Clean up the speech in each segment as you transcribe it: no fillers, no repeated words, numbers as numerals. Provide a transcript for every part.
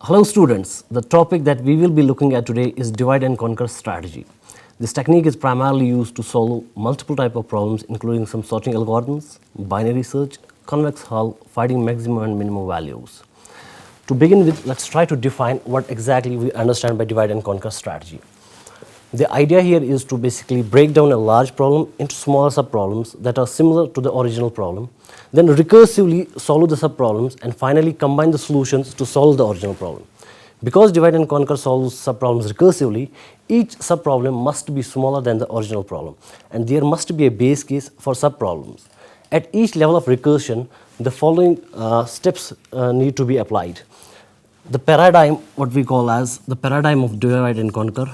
Hello students, the topic that we will be looking at today is divide and conquer strategy. This technique is primarily used to solve multiple type of problems including some sorting algorithms, binary search, convex hull, finding maximum and minimum values. To begin with, let's try to define what exactly we understand by divide and conquer strategy. The idea here is to basically break down a large problem into smaller subproblems that are similar to the original problem, then recursively solve the subproblems and finally combine the solutions to solve the original problem. Because divide and conquer solves subproblems recursively, each subproblem must be smaller than the original problem and there must be a base case for subproblems. At each level of recursion, the following steps need to be applied. The paradigm, what we call as the paradigm of divide and conquer.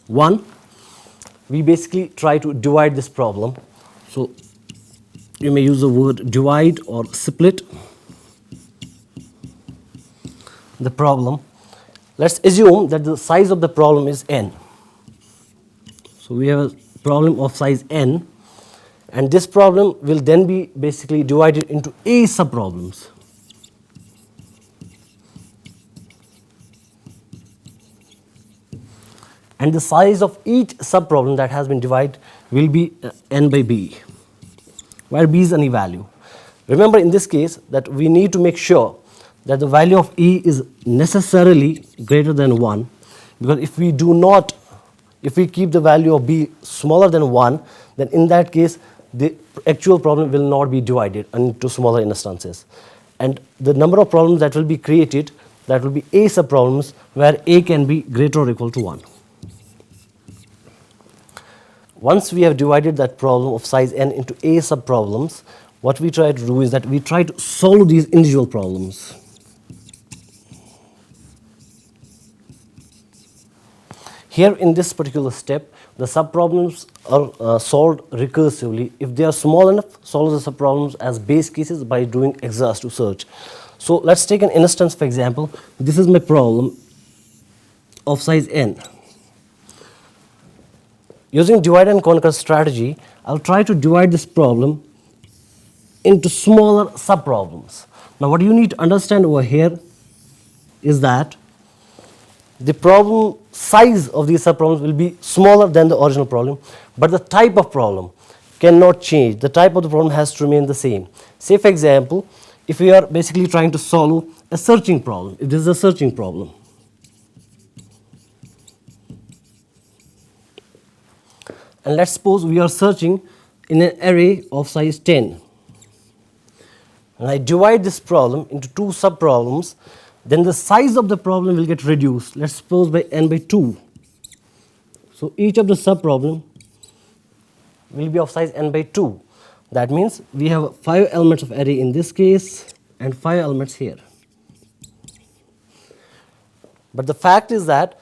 One, we basically try to divide this problem. So you may use the word divide or split the problem. Let's assume that the size of the problem is n. So we have a problem of size n, and this problem will then be basically divided into a subproblems. And the size of each subproblem that has been divided will be n by b, where b is any value. Remember in this case that we need to make sure that the value of e is necessarily greater than 1, because if we keep the value of b smaller than 1, then in that case the actual problem will not be divided into smaller instances. And the number of problems that will be created, that will be a subproblems where a can be greater or equal to 1. Once we have divided that problem of size n into a subproblems, what we try to do is that we try to solve these individual problems. Here in this particular step, the subproblems are solved recursively. If they are small enough, solve the subproblems as base cases by doing exhaustive search. So let's take an instance, for example. This is my problem of size n. Using divide and conquer strategy, I'll try to divide this problem into smaller subproblems. Now what you need to understand over here is that the problem size of these subproblems will be smaller than the original problem, but the type of problem cannot change. The type of the problem has to remain the same. Say for example, if we are basically trying to solve a searching problem, if this is a searching problem, and let's suppose we are searching in an array of size 10. And I divide this problem into two subproblems, then the size of the problem will get reduced. Let's suppose by n by 2. So each of the subproblem will be of size n by 2. That means we have 5 elements of array in this case and 5 elements here. But the fact is that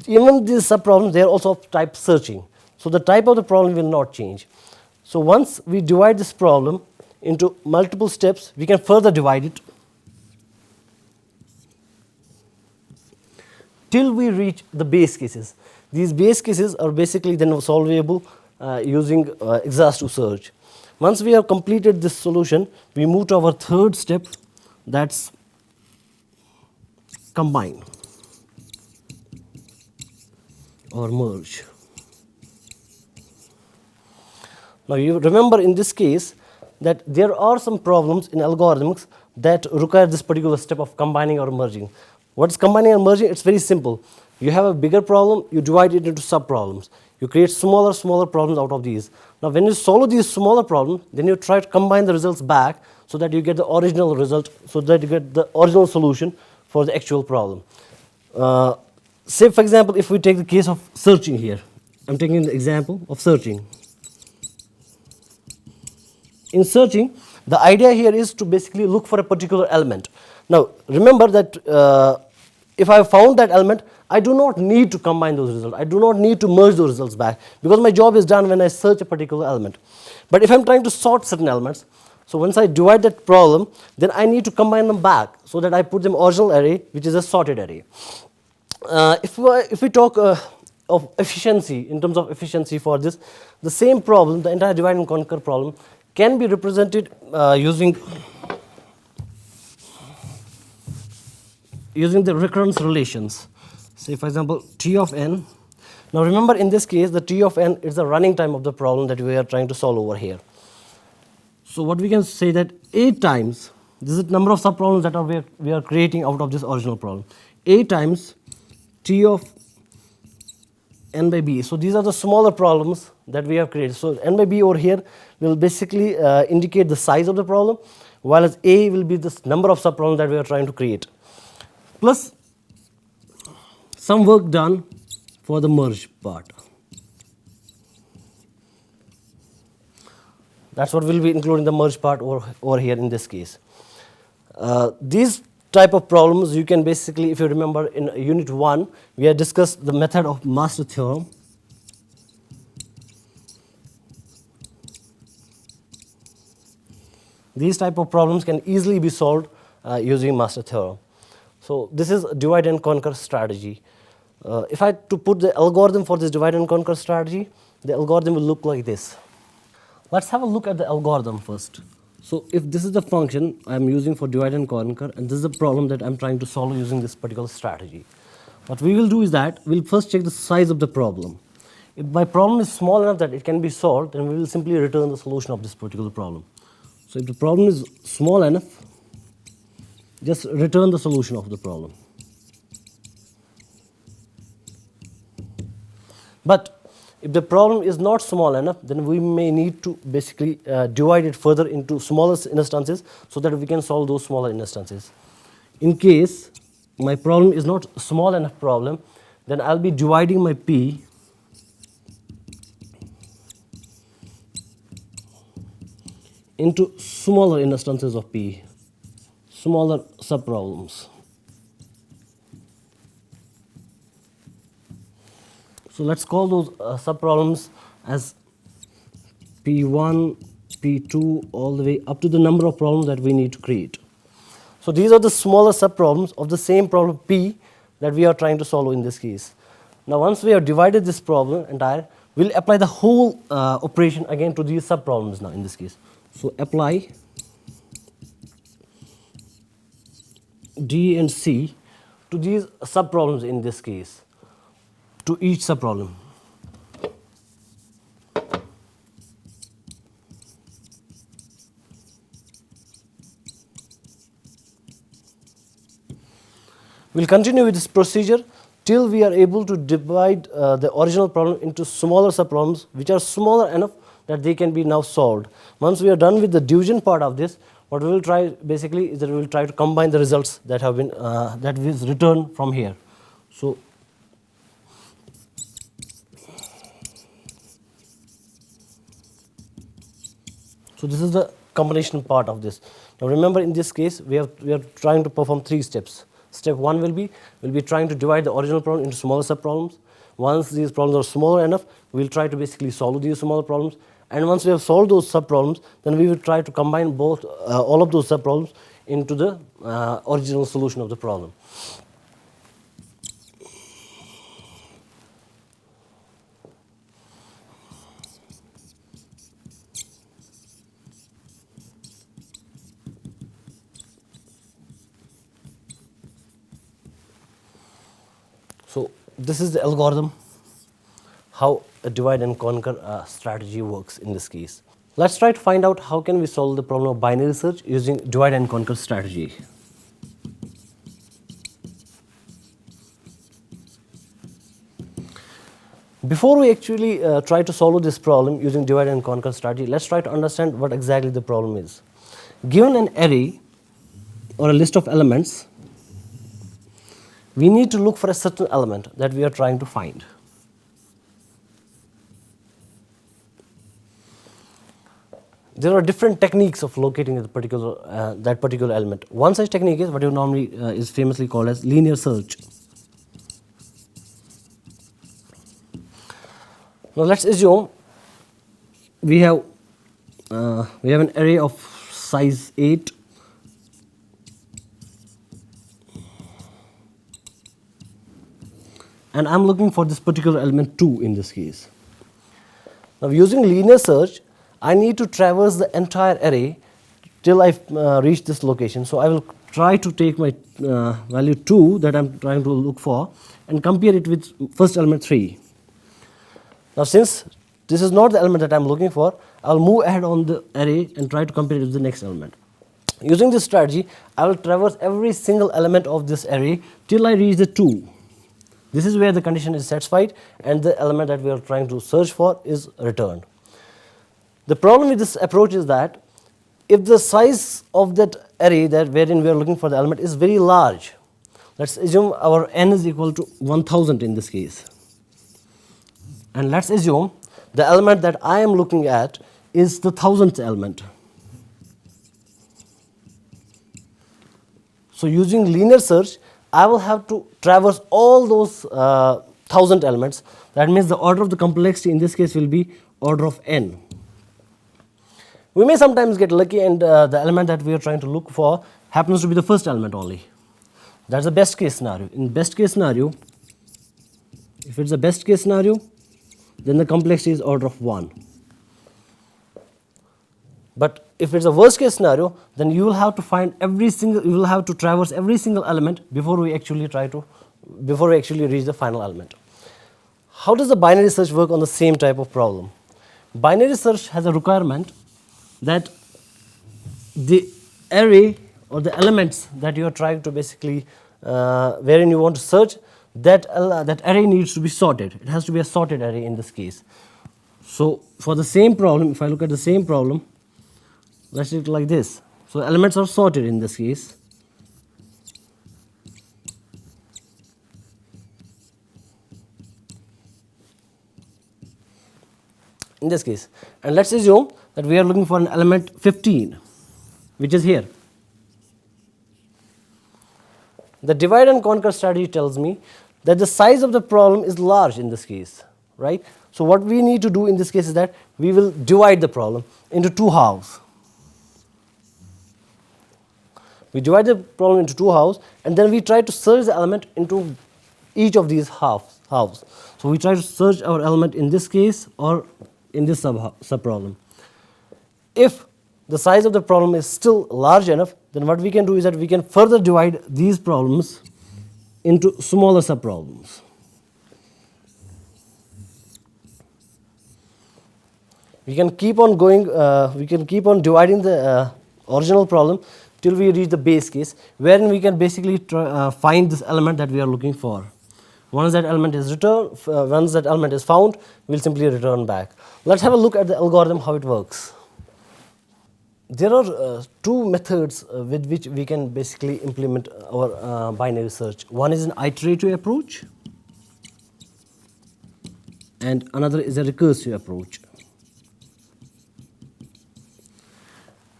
even these subproblems, they are also of type searching. So the type of the problem will not change. So once we divide this problem into multiple steps, we can further divide it till we reach the base cases. These base cases are basically then solvable using exhaustive search. Once we have completed this solution, we move to our third step, that's combine or merge. Now you remember in this case that there are some problems in algorithms that require this particular step of combining or merging. What is combining and merging? It's very simple. You have a bigger problem, you divide it into subproblems. You create smaller problems out of these. Now when you solve these smaller problems, then you try to combine the results back so that you get the original result, so that you get the original solution for the actual problem. Say for example, if we take the case of searching here. I'm taking the example of searching. In searching, the idea here is to basically look for a particular element. Now remember that if I found that element, I do not need to combine those results. I do not need to merge those results back because my job is done when I search a particular element. But if I'm trying to sort certain elements, so once I divide that problem, then I need to combine them back so that I put them original array, which is a sorted array. If we talk of efficiency, in terms of efficiency for this, the same problem, the entire divide and conquer problem, can be represented using using the recurrence relations. Say for example t of n. Now remember in this case the t of n is the running time of the problem that we are trying to solve over here. So what we can say that a times, this is the number of subproblems that we are creating out of this original problem. A times t of n by b. So these are the smaller problems that we have created. So n by b over here will basically indicate the size of the problem, while as a will be the number of subproblems that we are trying to create, plus some work done for the merge part. That's what will be including the merge part over here in this case. These type of problems you can basically, if you remember in unit 1, we had discussed the method of master theorem. These type of problems can easily be solved using master theorem. So this is divide and conquer strategy. If I had to put the algorithm for this divide and conquer strategy, the algorithm will look like this. Let's have a look at the algorithm first. So if this is the function I am using for divide and conquer, and this is the problem that I am trying to solve using this particular strategy, what we will do is that we will first check the size of the problem. If my problem is small enough that it can be solved, then we will simply return the solution of this particular problem. So if the problem is small enough, just return the solution of the problem. But if the problem is not small enough, then we may need to basically divide it further into smaller instances so that we can solve those smaller instances. In case my problem is not small enough problem, then I'll be dividing my P into smaller instances of P, smaller subproblems. So let's call those subproblems as P1, P2, all the way up to the number of problems that we need to create. So these are the smaller subproblems of the same problem P that we are trying to solve in this case. Now once we have divided this problem entire, we'll apply the whole operation again to these subproblems now in this case. So apply D and C to these subproblems in this case, to each subproblem. We'll continue with this procedure till we are able to divide the original problem into smaller subproblems which are smaller enough that they can be now solved. Once we are done with the division part of this, what we will try basically is that we will try to combine the results that have been that is returned from here. So this is the combination part of this. Now remember in this case we are trying to perform 3 steps. Step 1 will be trying to divide the original problem into smaller subproblems. Once these problems are smaller enough, we will try to basically solve these smaller problems. And once we have solved those subproblems, then we will try to combine both all of those subproblems into the original solution of the problem. So this is the algorithm, how a divide and conquer strategy works in this case. Let's try to find out how can we solve the problem of binary search using divide and conquer strategy. Before we actually try to solve this problem using divide and conquer strategy, let's try to understand what exactly the problem is. Given an array or a list of elements, we need to look for a certain element that we are trying to find. There are different techniques of locating that particular element. One such technique is what you normally is famously called as linear search. Now let's assume we have an array of size 8. And I'm looking for this particular element 2 in this case. Now using linear search, I need to traverse the entire array till I reach this location. So I will try to take my value 2 that I am trying to look for and compare it with first element 3. Now since this is not the element that I am looking for, I will move ahead on the array and try to compare it with the next element. Using this strategy, I will traverse every single element of this array till I reach the 2. This is where the condition is satisfied and the element that we are trying to search for is returned. The problem with this approach is that if the size of that array that wherein we are looking for the element is very large, let's assume our n is equal to 1000 in this case, and let's assume the element that I am looking at is the 1000th element. So using linear search, I will have to traverse all those 1000 elements. That means the order of the complexity in this case will be order of n. We may sometimes get lucky and the element that we are trying to look for happens to be the first element only. That's the best case scenario. In best case scenario, if it's the best case scenario, then the complexity is order of 1. But if it's a worst case scenario, then you will have to traverse every single element before we actually reach the final element. How does the binary search work on the same type of problem? Binary search has a requirement that the array or the elements that you are trying to basically wherein you want to search, that array needs to be sorted. It has to be a sorted array in this case. So for the same problem, if I look at the same problem, let's do it like this. So elements are sorted in this case. In this case, and let's assume that we are looking for an element 15, which is here. The divide and conquer strategy tells me that the size of the problem is large in this case, right? So what we need to do in this case is that we will divide the problem into 2 halves. We divide the problem into 2 halves and then we try to search the element into each of these halves. So we try to search our element in this case or in this sub-problem. If the size of the problem is still large enough, then what we can do is that we can further divide these problems into smaller sub-problems. We can keep on going, we can keep on dividing the original problem till we reach the base case, wherein we can basically find this element that we are looking for. Once that element is found, we'll simply return back. Let's have a look at the algorithm, how it works. There are 2 methods with which we can basically implement our binary search. One is an iterative approach and another is a recursive approach.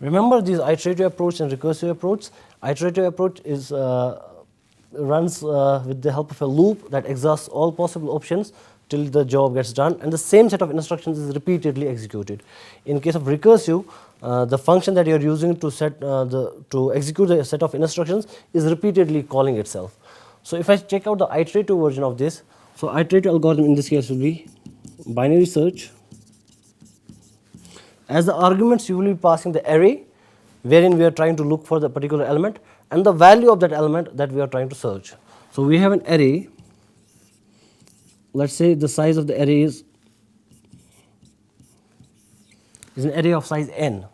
Remember these iterative approach and recursive approach. Iterative approach is runs with the help of a loop that exhausts all possible options till the job gets done, and the same set of instructions is repeatedly executed. In case of recursive, the function that you are using to execute the set of instructions is repeatedly calling itself. So if I check out the iterative version of this, so iterative algorithm in this case will be binary search. As the arguments, you will be passing the array wherein we are trying to look for the particular element and the value of that element that we are trying to search. So we have an array. Let's say the size of the array is an array of size n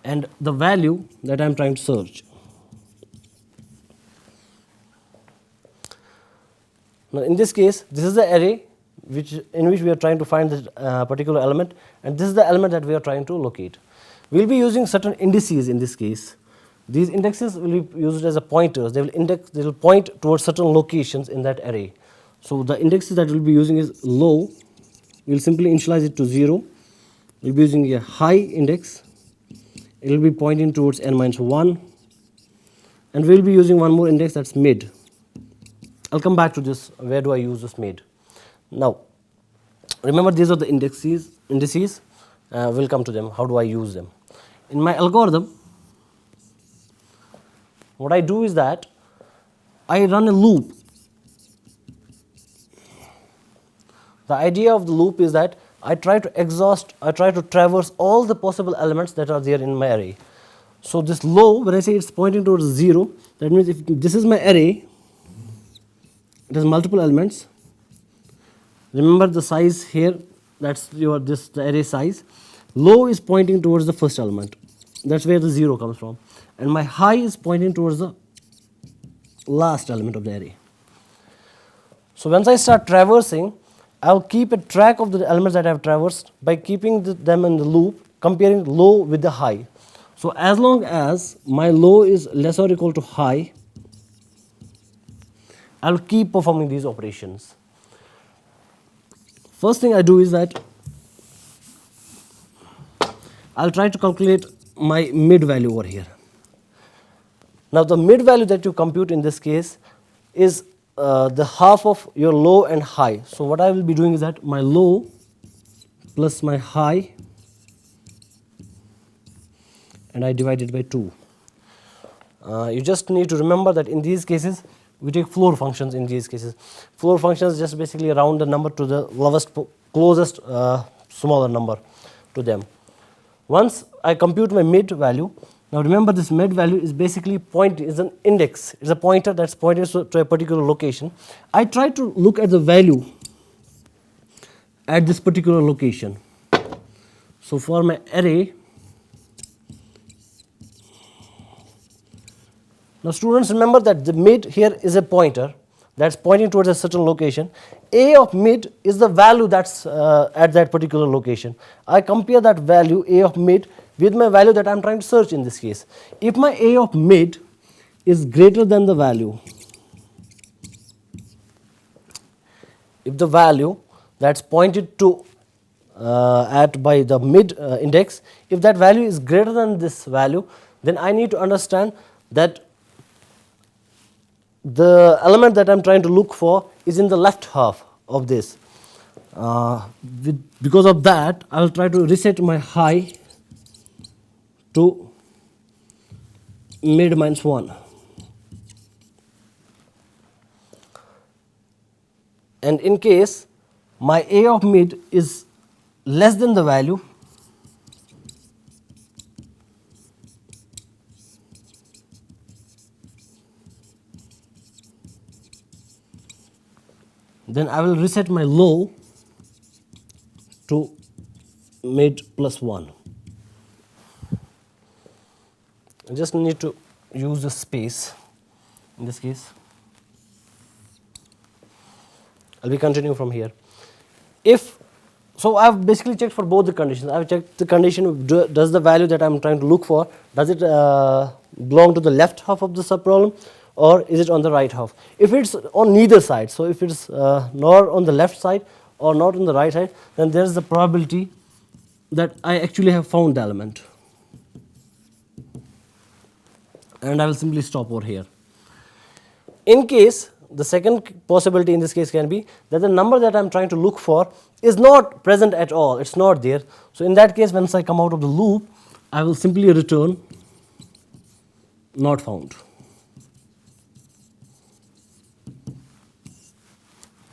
and the value that I am trying to search. Now in this case, this is the array in which we are trying to find this particular element, and this is the element that we are trying to locate. We will be using certain indices in this case. These indexes will be used as a pointers. They will point towards certain locations in that array. So the indexes that we will be using is low. We will simply initialize it to 0. We will be using a high index. It will be pointing towards n minus 1. And we will be using one more index, that's mid. I'll come back to this. Where do I use this mid? Now, remember these are the indices. We'll come to them. How do I use them? In my algorithm, what I do is that I run a loop. The idea of the loop is that I try to traverse all the possible elements that are there in my array. So this low, when I say it's pointing towards 0, that means if this is my array, it has multiple elements. Remember the size here, that's your the array size. Low is pointing towards the first element. That's where the 0 comes from. And my high is pointing towards the last element of the array. So once I start traversing, I'll keep a track of the elements that I have traversed by keeping them in the loop, comparing low with the high. So as long as my low is less or equal to high, I'll keep performing these operations. First thing I do is that I'll try to calculate my mid value over here. Now the mid value that you compute in this case is the half of your low and high. So what I will be doing is that my low plus my high, and I divide it by 2. You just need to remember that in these cases we take floor functions. In these cases, floor functions just basically round the number to the lowest closest smaller number to them. Once I compute my mid value, now remember this mid value is basically is an index. It's a pointer that's pointed to a particular location. I try to look at the value at this particular location. So for my array, now students, remember that the mid here is a pointer that's pointing towards a certain location. A of mid is the value that's at that particular location. I compare that value A of mid with my value that I am trying to search in this case. If my A of mid is greater than the value, if the value that's pointed to at by the mid index, if that value is greater than this value, then I need to understand that the element that I am trying to look for is in the left half of this. Because of that, I will try to reset my high to mid minus 1. And in case my A of mid is less than the value, then I will reset my low to mid plus 1. I just need to use the space in this case. I'll be continuing from here. So I've basically checked for both the conditions. I've checked the condition, does the value that I'm trying to look for, does it belong to the left half of the subproblem, or is it on the right half? If it's on neither side, so if it's not on the left side or not on the right side, then there is the probability that I actually have found the element. And I will simply stop over here. In case, the second possibility in this case can be that the number that I am trying to look for is not present at all, it's not there. So in that case, once I come out of the loop, I will simply return not found.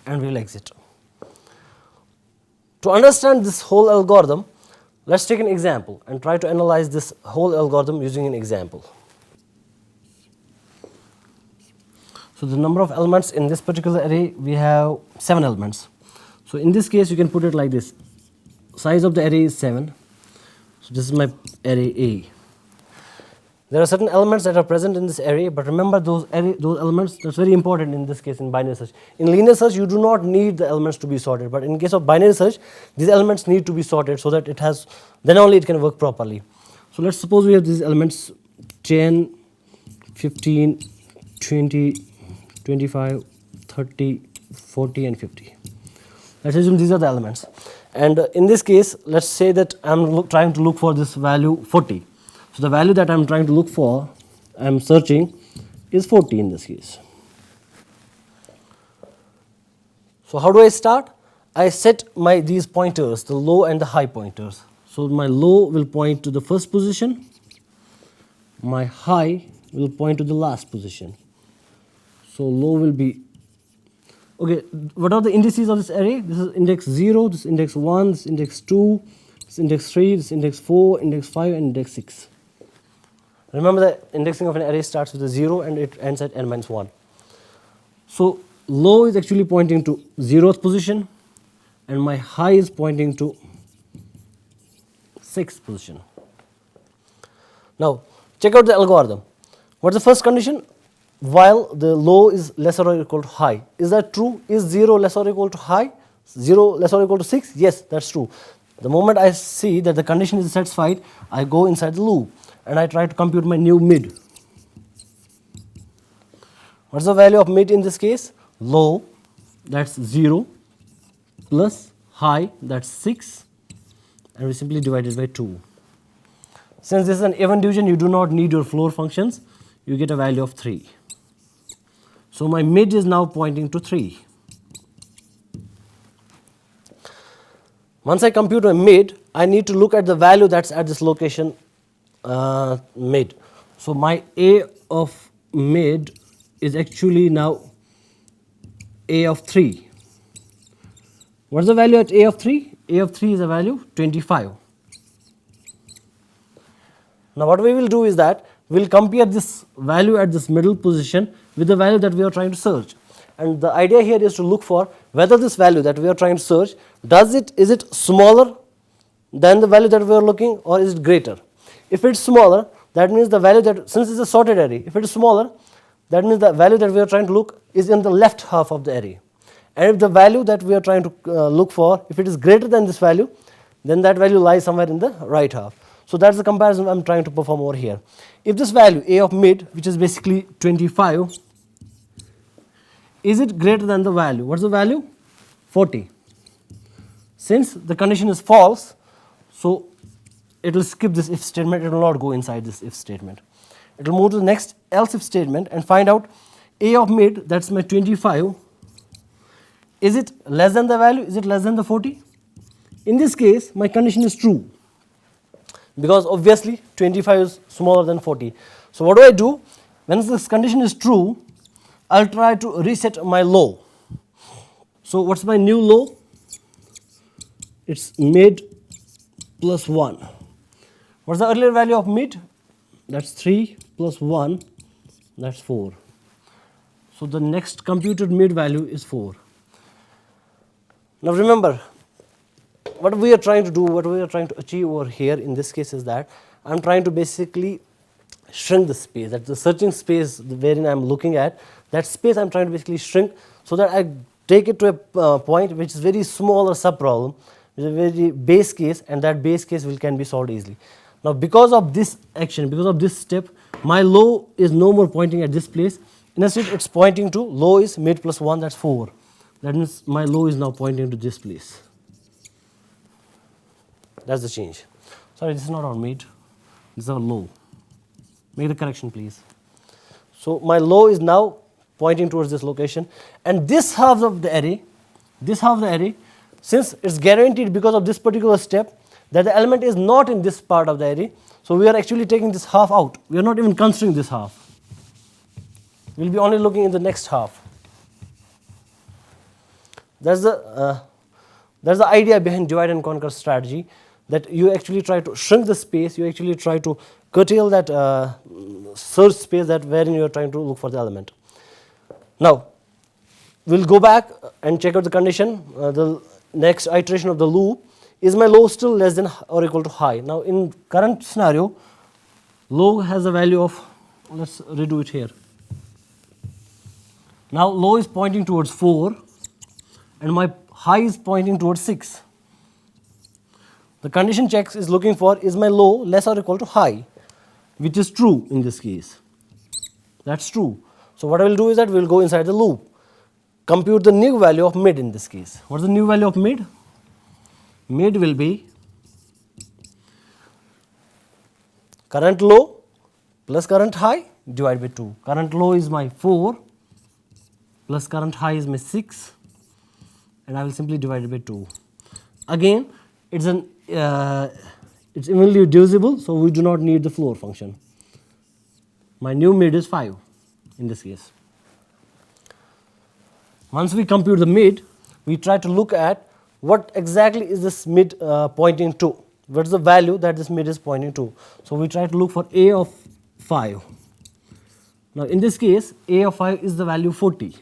And we will exit. To understand this whole algorithm, let's take an example and try to analyze this whole algorithm using an example. So the number of elements in this particular array, we have 7 elements. So in this case, you can put it like this. Size of the array is 7. So this is my array A. There are certain elements that are present in this array, but remember those elements, that's very important in this case in binary search. In linear search, you do not need the elements to be sorted, but in case of binary search, these elements need to be sorted so that then only it can work properly. So let's suppose we have these elements 10, 15, 20, 25, 30, 40 and 50. Let's assume these are the elements. And in this case, let's say that I'm trying to look for this value 40. So the value that I'm trying to look for, I'm searching, is 40 in this case. So how do I start? I set these pointers, the low and the high pointers. So my low will point to the first position, my high will point to the last position. So low will be, okay, what are the indices of this array? This is index 0, this is index 1, this is index 2, this is index 3, this is index 4, index 5 and index 6. Remember, the indexing of an array starts with a 0 and it ends at n minus 1. So low is actually pointing to 0th position and my high is pointing to 6th position. Now check out the algorithm. What's the first condition? While the low is lesser or equal to high. Is that true? Is 0 less or equal to high? 0 less or equal to 6? Yes, that's true. The moment I see that the condition is satisfied, I go inside the loop and I try to compute my new mid. What's the value of mid in this case? Low, that's 0, plus high, that's 6, and we simply divide it by 2. Since this is an even division, you do not need your floor functions, you get a value of 3. So my mid is now pointing to 3. Once I compute my mid, I need to look at the value that's at this location mid. So my A of mid is actually now A of 3. What's the value at A of 3? A of 3 is a value 25. Now what we will do is that we will compare this value at this middle position with the value that we are trying to search. And the idea here is to look for whether this value that we are trying to search, is it smaller than the value that we are looking, or is it greater? If it's smaller, that means the value that, since it's a sorted array, if it is smaller, that means the value that we are trying to look is in the left half of the array. And if the value that we are trying to look for, if it is greater than this value, then that value lies somewhere in the right half. So that's the comparison I'm trying to perform over here. If this value A of mid, which is basically 25, is it greater than the value? What's the value? 40. Since the condition is false, so it will skip this if statement, it will not go inside this if statement. It will move to the next else if statement and find out A of mid, that's my 25, is it less than the value? Is it less than the 40? In this case, my condition is true, because obviously 25 is smaller than 40. So what do? When this condition is true, I'll try to reset my low. So what's my new low? It's mid plus 1. What's the earlier value of mid? That's 3 plus 1, that's 4. So the next computed mid value is 4. Now remember, what we are trying to do, what we are trying to achieve over here in this case is that I'm trying to basically shrink the space, that's the searching space wherein I'm looking at, that space I'm trying to basically shrink so that I take it to a point which is very small or sub-problem, which is a very base case, and that base case can be solved easily. Now because of this action, because of this step, my low is no more pointing at this place, instead it's pointing to, low is mid plus 1, that's 4. That means my low is now pointing to this place. That's the change. Sorry, this is not our mid, this is our low. Make the correction please. So my low is now pointing towards this location, and this half of the array, since it's guaranteed because of this particular step that the element is not in this part of the array, so we are actually taking this half out. We are not even considering this half. We'll be only looking in the next half. That's the idea behind divide and conquer strategy, that you actually try to shrink the space, you actually try to curtail that search space that wherein you are trying to look for the element. Now we'll go back and check out the condition, the next iteration of the loop. Is my low still less than or equal to high? Now in current scenario, low has a value of, let's redo it here. Now low is pointing towards 4 and my high is pointing towards 6. The condition checks is looking for, is my low less or equal to high, which is true in this case. That's true. So what I will do is that we will go inside the loop, compute the new value of mid in this case. What is the new value of mid? Mid will be current low plus current high divided by 2. Current low is my 4 plus current high is my 6, and I will simply divide it by 2. Again, it's evenly divisible, so we do not need the floor function. My new mid is 5 in this case. Once we compute the mid, we try to look at what exactly is this mid pointing to. What is the value that this mid is pointing to? So we try to look for A of 5. Now in this case, a of 5 is the value 40.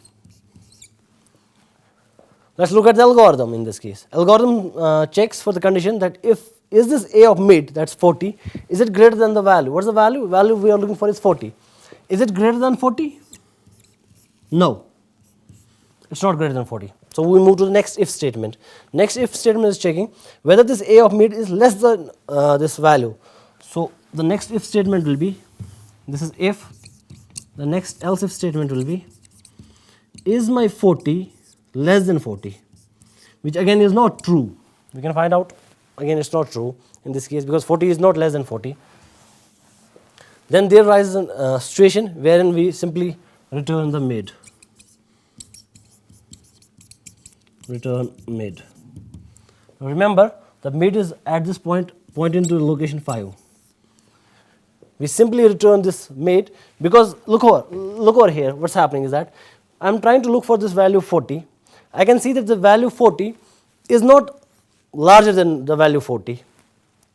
Let's look at the algorithm in this case. Algorithm checks for the condition that if is this a of mid, that's 40, is it greater than the value? What's the value? Value we are looking for is 40. Is it greater than 40? No, it's not greater than 40. So we move to the next if statement. Next if statement is checking whether this a of mid is less than this value. So the next if statement will be, this is if, the next else if statement will be, is my 40 less than 40, which again is not true. We can find out, again it's not true in this case because 40 is not less than 40. Then there arises a situation wherein we simply return the mid. Return mid. Remember, the mid is at this point pointing to location 5. We simply return this mid because look over here. What's happening is that I'm trying to look for this value 40. I can see that the value 40 is not larger than the value 40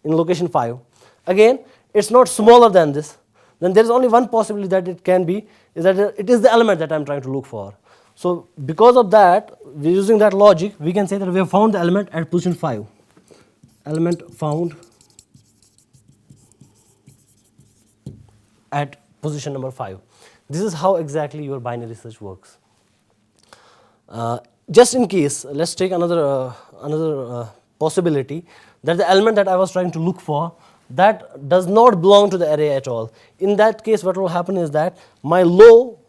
in location 5. Again, it's not smaller than this. Then there is only one possibility that it can be, is that it is the element that I'm trying to look for. So because of that, using that logic, we can say that we have found the element at position 5. Element found at position number 5. This is how exactly your binary search works. Just in case, let's take another possibility that the element that I was trying to look for, that does not belong to the array at all. In that case, what will happen is that my low,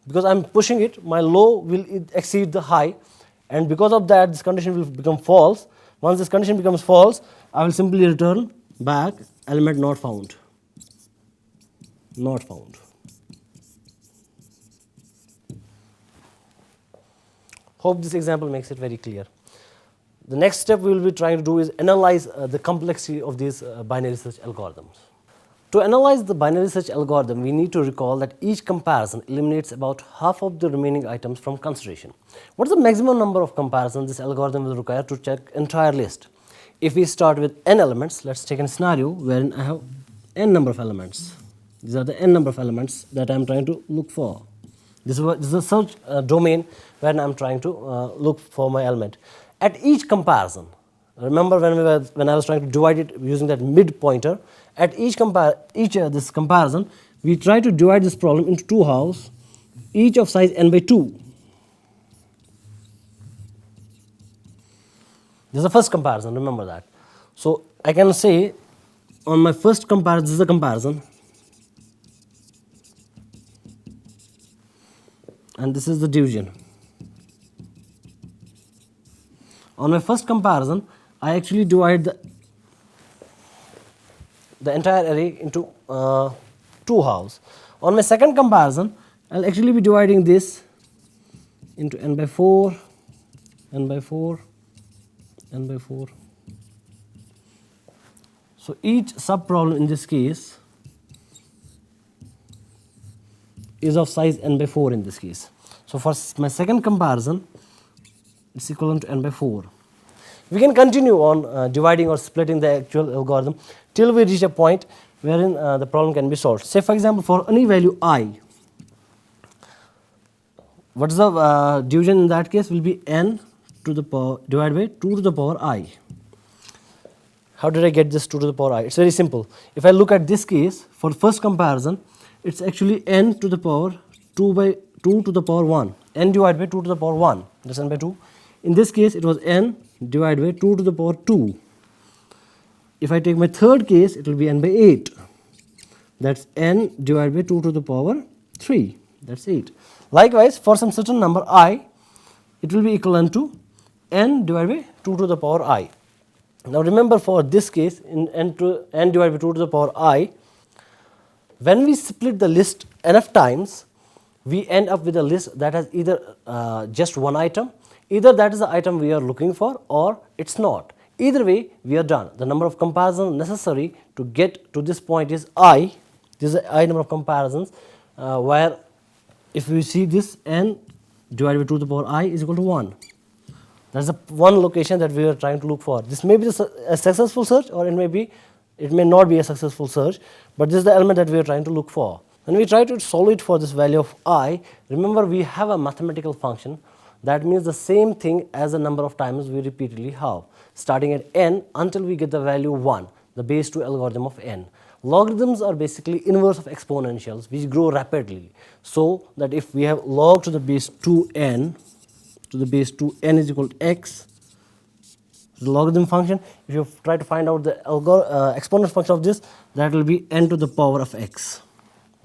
because I'm pushing it, my low will exceed the high, and because of that this condition will become false. Once this condition becomes false, I will simply return back element not found. Not found. Hope this example makes it very clear. The next step we will be trying to do is analyze the complexity of these binary search algorithms. To analyze the binary search algorithm, we need to recall that each comparison eliminates about half of the remaining items from consideration. What is the maximum number of comparisons this algorithm will require to check entire list? If we start with n elements, let's take a scenario wherein I have n number of elements. These are the n number of elements that I am trying to look for. This is a search domain where I am trying to look for my element. At each comparison, remember when I was trying to divide it using that mid pointer, at each this comparison, we try to divide this problem into two halves, each of size n by 2. This is the first comparison, remember that. So I can say on my first comparison, this is a comparison, and this is the division. On my first comparison, I actually divide the entire array into two halves. On my second comparison, I'll actually be dividing this into n by 4, n by 4, n by 4. So each sub-problem in this case is of size n by 4 in this case. So for my second comparison, it's equivalent to n by 4. We can continue on dividing or splitting the actual algorithm till we reach a point wherein the problem can be solved. Say for example, for any value I, what is the division in that case will be n to the power divided by 2 to the power I. How did I get this 2 to the power I? It's very simple. If I look at this case, for first comparison, it's actually n to the power 2 by 2 to the power 1. N divided by 2 to the power 1. That's n by 2. In this case, it was n divided by 2 to the power 2. If I take my third case, it will be n by 8. That's n divided by 2 to the power 3. That's 8. Likewise, for some certain number I, it will be equivalent to n divided by 2 to the power I. Now remember, for this case, in n divided by 2 to the power I, when we split the list enough times, we end up with a list that has either just one item, either that is the item we are looking for, or it's not. Either way, we are done. The number of comparisons necessary to get to this point is I. This is the I number of comparisons, where if we see this, n divided by 2 to the power I is equal to 1. That's the one location that we are trying to look for. This may be a successful search, or it may be it may not be a successful search, but this is the element that we are trying to look for. When we try to solve it for this value of I, remember we have a mathematical function that means the same thing as the number of times we repeatedly have, starting at n until we get the value 1, the base 2 algorithm of n. Logarithms are basically inverse of exponentials which grow rapidly. So that if we have log to the base 2n is equal to x, the logarithm function, if you try to find out the exponent function of this, that will be n to the power of x.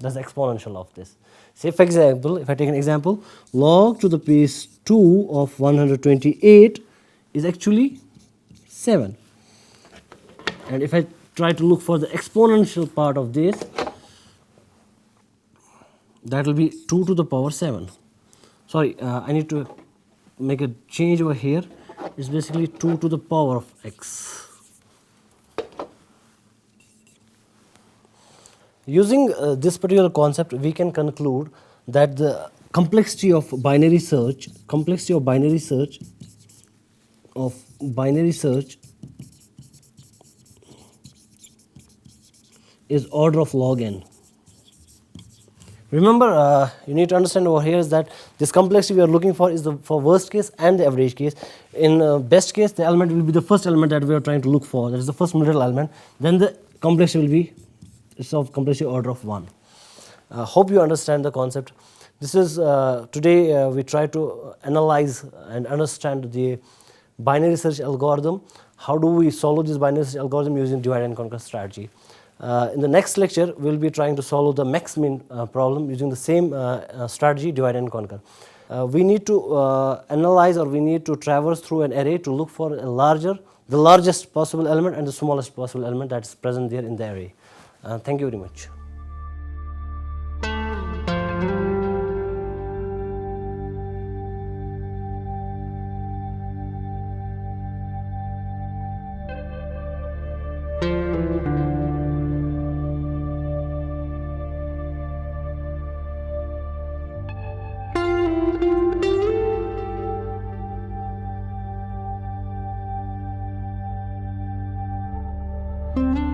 That's the exponential of this. Say for example, if I take an example, log to the base 2 of 128 is actually 7. And if I try to look for the exponential part of this, that will be 2 to the power 7. Sorry, I need to make a change over here. It's basically 2 to the power of x. Using this particular concept, we can conclude that the complexity of binary search is order of log n. Remember, you need to understand over here is that this complexity we are looking for is for worst case and the average case. In best case, the element will be the first element that we are trying to look for. That is the first middle element. Then the complexity will be of complexity order of 1. Hope you understand the concept. This is today we try to analyze and understand the binary search algorithm. How do we solve this binary search algorithm using divide and conquer strategy? In the next lecture, we will be trying to solve the max-min problem using the same strategy, divide and conquer. We need to analyze, or we need to traverse through an array to look for the largest possible element and the smallest possible element that is present there in the array. Thank you very much. Thank you.